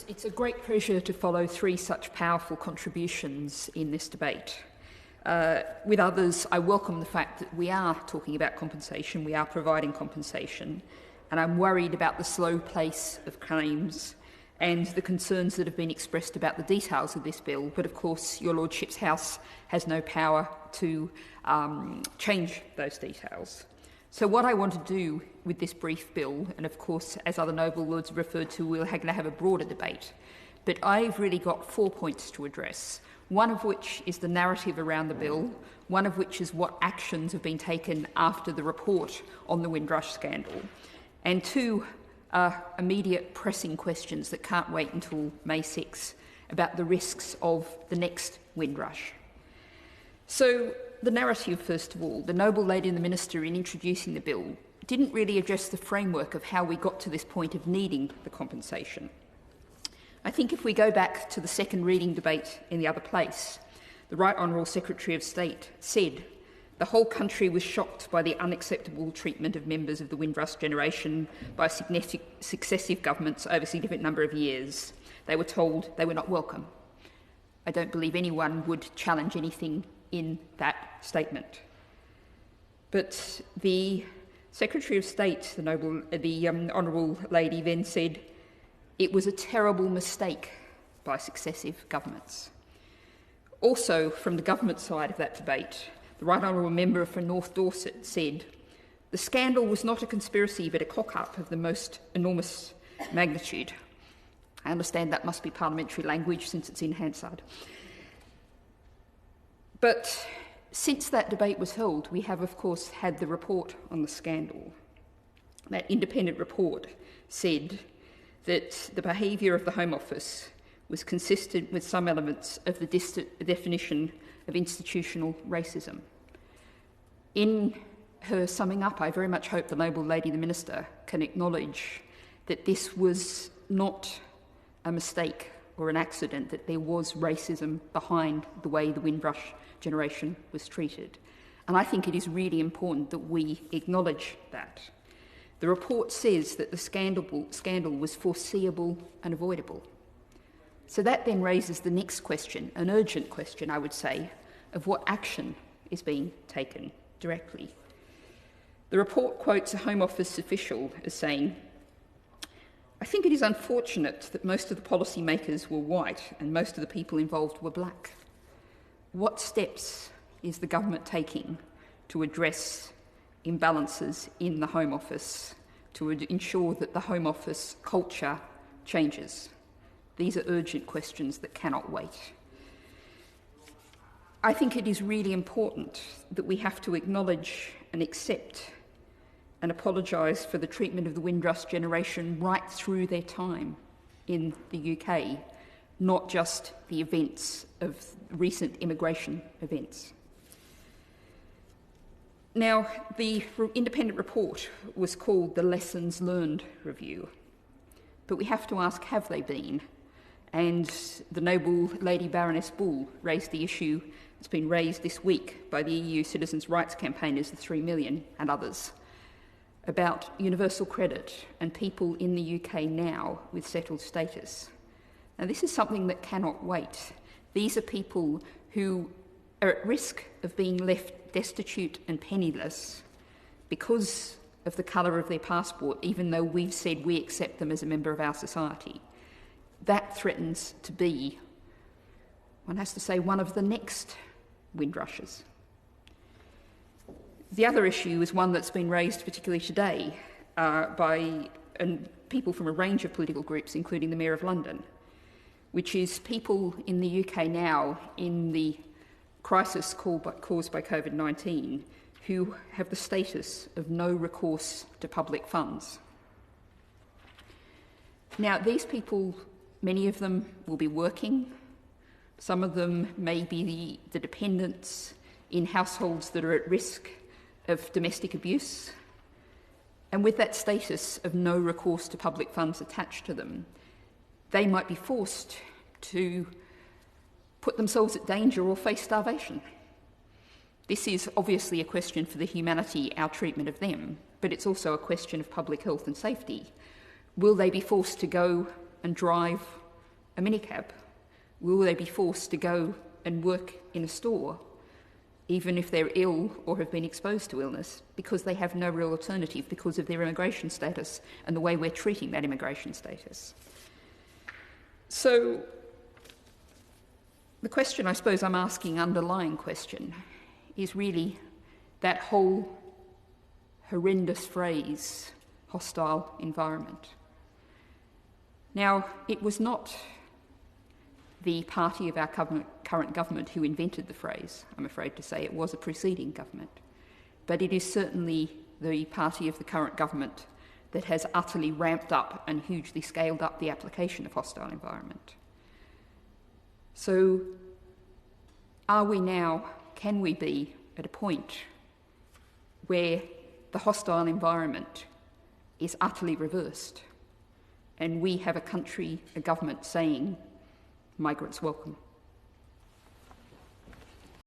It's a great pleasure to follow three such powerful contributions in this debate. With others, I welcome the fact that we are talking about compensation, we are providing compensation, and I'm worried about the slow pace of claims and the concerns that have been expressed about the details of this bill, but of course your Lordship's House has no power to change those details. So what I want to do with this brief bill, and of course, as other noble lords referred to, we're going to have a broader debate, but I've really got 4 points to address, one of which is the narrative around the bill, one of which is what actions have been taken after the report on the Windrush scandal, and two immediate pressing questions that can't wait until May 6 about the risks of the next Windrush. So, the narrative, first of all, the noble lady and the minister, in introducing the bill, didn't really address the framework of how we got to this point of needing the compensation. I think if we go back to the second reading debate in the other place, the Right Honourable Secretary of State said the whole country was shocked by the unacceptable treatment of members of the Windrush generation by successive governments over a significant number of years. They were told they were not welcome. I don't believe anyone would challenge anything in that statement. But the Secretary of State, the Honourable Lady, then said it was a terrible mistake by successive governments. Also, from the government side of that debate, the Right Honourable Member for North Dorset said the scandal was not a conspiracy but a cock-up of the most enormous magnitude. I understand that must be parliamentary language since it's in Hansard. But since that debate was held, we have, of course, had the report on the scandal. That independent report said that the behaviour of the Home Office was consistent with some elements of the definition of institutional racism. In her summing up, I very much hope the noble lady, the minister, can acknowledge that this was not a mistake or an accident, that there was racism behind the way the Windrush generation was treated. And I think it is really important that we acknowledge that. The report says that the scandal was foreseeable and avoidable. So that then raises the next question, an urgent question, I would say, of what action is being taken directly. The report quotes a Home Office official as saying, "I think it is unfortunate that most of the policymakers were white and most of the people involved were black. What steps is the government taking to address imbalances in the Home Office, to ensure that the Home Office culture changes?" These are urgent questions that cannot wait. I think it is really important that we have to acknowledge and accept and apologise for the treatment of the Windrush generation right through their time in the UK, not just the events of recent immigration events. Now, the independent report was called the Lessons Learned Review, but we have to ask, have they been? And the noble Lady Baroness Bull raised the issue that's been raised this week by the EU citizens' rights campaigners, the 3 million and others, about universal credit and people in the UK now with settled status. Now, this is something that cannot wait. These are people who are at risk of being left destitute and penniless because of the colour of their passport, even though we've said we accept them as a member of our society. That threatens to be, one has to say, one of the next Windrushes. The other issue is one that's been raised particularly today by people from a range of political groups, including the Mayor of London, which is people in the UK now in the crisis caused by COVID-19 who have the status of no recourse to public funds. Now, these people, many of them will be working. Some of them may be the dependents in households that are at risk of domestic abuse. And with that status of no recourse to public funds attached to them, they might be forced to put themselves at danger or face starvation. This is obviously a question for the humanity, our treatment of them, but it's also a question of public health and safety. Will they be forced to go and drive a minicab? Will they be forced to go and work in a store, even if they're ill or have been exposed to illness, because they have no real alternative because of their immigration status and the way we're treating that immigration status? So the question I suppose I'm asking, underlying question, is really that whole horrendous phrase, hostile environment. Now, it was not the party of our current government who invented the phrase, I'm afraid to say. It was a preceding government. But it is certainly the party of the current government that has utterly ramped up and hugely scaled up the application of hostile environment. So can we be at a point where the hostile environment is utterly reversed and we have a country, a government saying, migrants welcome?